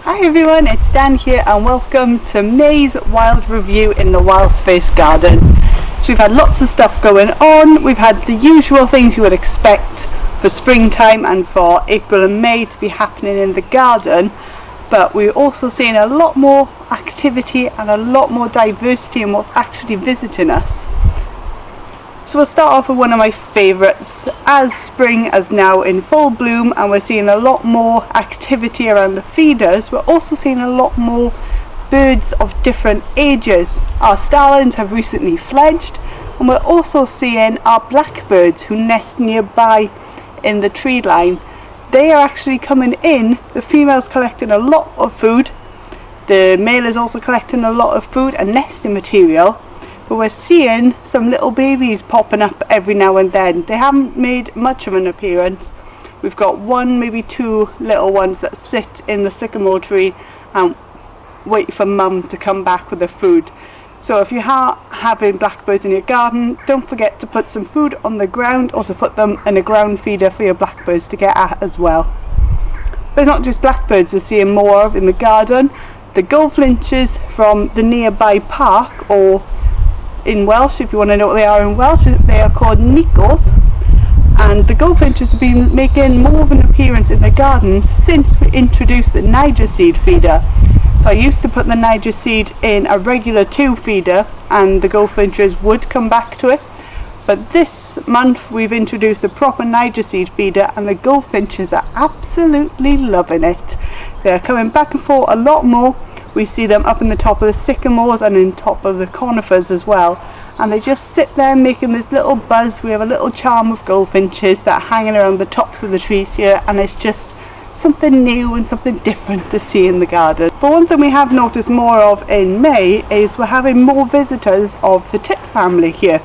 Hi everyone, it's Dan here and welcome to May's Wild Review in the Wild Space Garden. So we've had lots of stuff going on. We've had the usual things you would expect for springtime and for April and May to be happening in the garden, but we're also seeing a lot more activity and a lot more diversity in what's actually visiting us. So we'll start off with one of my favourites. As spring is now in full bloom and we're seeing a lot more activity around the feeders, we're also seeing a lot more birds of different ages. Our starlings have recently fledged, and we're also seeing our blackbirds who nest nearby in the tree line. They are actually coming in. The female's collecting a lot of food, the male is also collecting a lot of food and nesting material. But we're seeing some little babies popping up every now and then. They haven't made much of an appearance. We've got one, maybe two little ones that sit in the sycamore tree and wait for mum to come back with the food. So if you are having blackbirds in your garden, don't forget to put some food on the ground or to put them in a ground feeder for your blackbirds to get at as well. But it's not just blackbirds we're seeing more of in the garden. The goldfinches from the nearby park, or in Welsh, if you want to know what they are in Welsh, they are called nicos, and the goldfinches have been making more of an appearance in the garden since we introduced the Niger seed feeder. So I used to put the Niger seed in a regular tube feeder and the goldfinches would come back to it, but this month we've introduced a proper Niger seed feeder and the goldfinches are absolutely loving it. They're coming back and forth a lot more. We see them up in the top of the sycamores and in top of the conifers as well, and they just sit there making this little buzz. We have a little charm of goldfinches that are hanging around the tops of the trees here, and it's just something new and something different to see in the garden. But one thing we have noticed more of in May is we're having more visitors of the tit family here.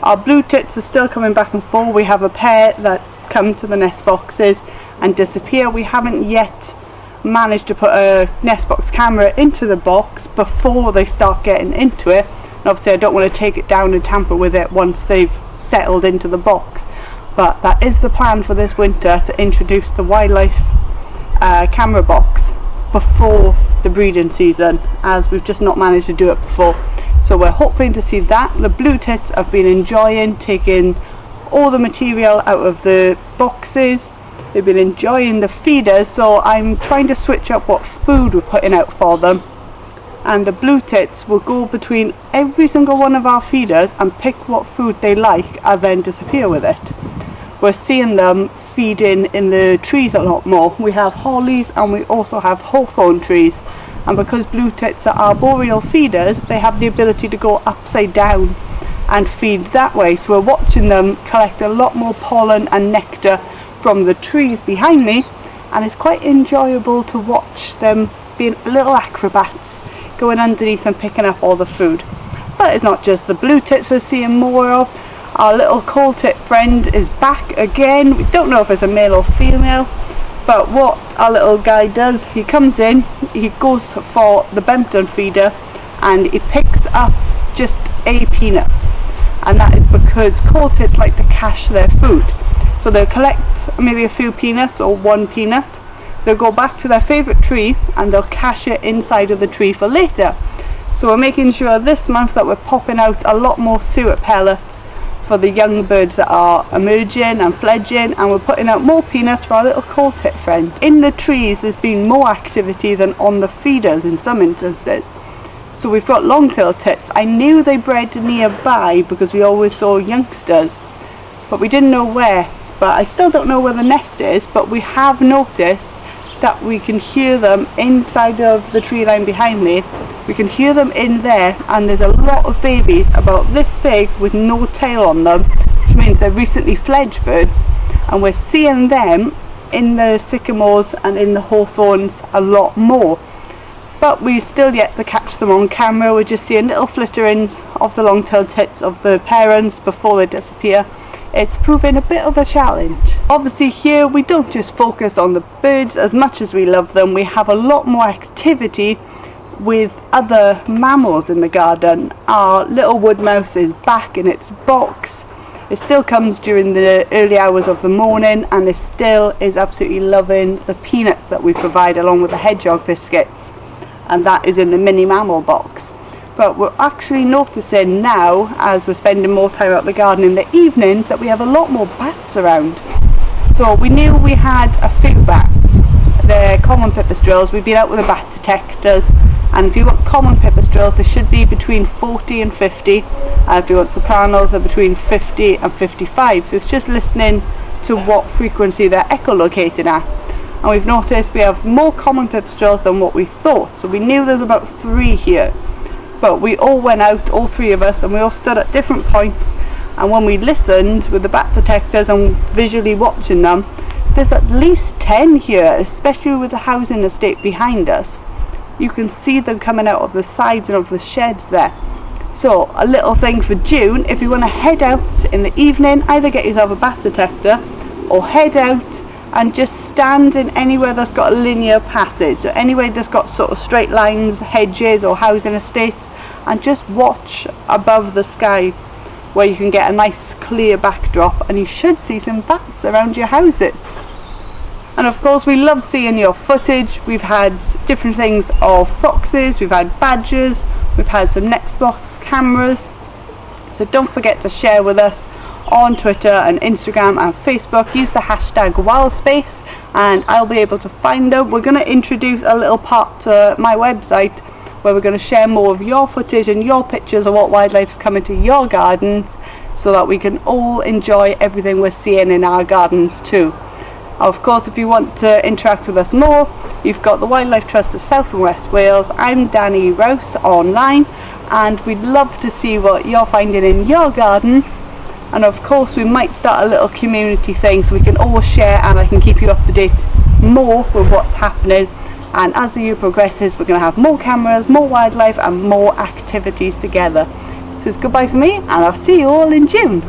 Our blue tits are still coming back and forth. We have a pair that come to the nest boxes and disappear. We haven't yet managed to put a nest box camera into the box before they start getting into it, and obviously I don't want to take it down and tamper with it once they've settled into the box, but that is the plan for this winter, to introduce the wildlife camera box before the breeding season, as we've just not managed to do it before. So we're hoping to see that. The blue tits have been enjoying taking all the material out of the boxes. They've been enjoying the feeders, so I'm trying to switch up what food we're putting out for them. And the blue tits will go between every single one of our feeders and pick what food they like and then disappear with it. We're seeing them feeding in the trees a lot more. We have hollies and we also have hawthorn trees, and because blue tits are arboreal feeders, they have the ability to go upside down and feed that way. So we're watching them collect a lot more pollen and nectar from the trees behind me, and it's quite enjoyable to watch them being little acrobats going underneath and picking up all the food. But it's not just the blue tits we're seeing more of. Our little cold tit friend is back again. We don't know if it's a male or female, but what our little guy does, he comes in, he goes for the Bempton feeder and he picks up just a peanut, and that is because cold tits like to cache their food. So they'll collect maybe a few peanuts or one peanut, they'll go back to their favourite tree and they'll cache it inside of the tree for later. So we're making sure this month that we're popping out a lot more suet pellets for the young birds that are emerging and fledging, and we're putting out more peanuts for our little cold tit friend. In the trees there's been more activity than on the feeders in some instances. So we've got long-tailed tits. I knew they bred nearby because we always saw youngsters, but we didn't know where. But I still don't know where the nest is, but we have noticed that we can hear them inside of the tree line behind me. We can hear them in there, and there's a lot of babies about this big with no tail on them, which means they're recently fledged birds, and we're seeing them in the sycamores and in the hawthorns a lot more. But we still yet to catch them on camera. We're just seeing little flitterings of the long-tailed tits of the parents before they disappear. It's proving a bit of a challenge. Obviously here we don't just focus on the birds as much as we love them. We have a lot more activity with other mammals in the garden. Our little wood mouse is back in its box. It still comes during the early hours of the morning, and it still is absolutely loving the peanuts that we provide along with the hedgehog biscuits, and that is in the mini mammal box. But we're actually noticing now, as we're spending more time out the garden in the evenings, that we have a lot more bats around. So we knew we had a few bats. The common pipistrelles, we've been out with the bat detectors, and if you want common pipistrelles, they should be between 40 and 50, and if you want sopranos, they're between 50 and 55. So it's just listening to what frequency they're echolocating at. And we've noticed we have more common pipistrelles than what we thought. So we knew there's about 3 here, but we all went out, all 3 of us, and we all stood at different points, and when we listened with the bat detectors and visually watching them, there's at least 10 here, especially with the housing estate behind us. You can see them coming out of the sides and of the sheds there. So a little thing for June, if you want to head out in the evening, either get yourself a bat detector or head out and just stand in anywhere that's got a linear passage, so anywhere that's got sort of straight lines, hedges or housing estates, and just watch above the sky where you can get a nice clear backdrop, and you should see some bats around your houses. And of course we love seeing your footage. We've had different things of foxes, we've had badgers, we've had some Nextbox cameras. So don't forget to share with us on Twitter and Instagram and Facebook. Use the hashtag WildSpace and I'll be able to find them. We're going to introduce a little part to my website where we're going to share more of your footage and your pictures of what wildlife's coming to your gardens, so that we can all enjoy everything we're seeing in our gardens too. Of course, if you want to interact with us more, you've got the Wildlife Trust of South and West Wales. I'm Dan Rouse online, and we'd love to see what you're finding in your gardens. And of course we might start a little community thing so we can all share, and I can keep you up to date more with what's happening. And as the year progresses, we're going to have more cameras, more wildlife and more activities together. So it's goodbye for me, and I'll see you all in June.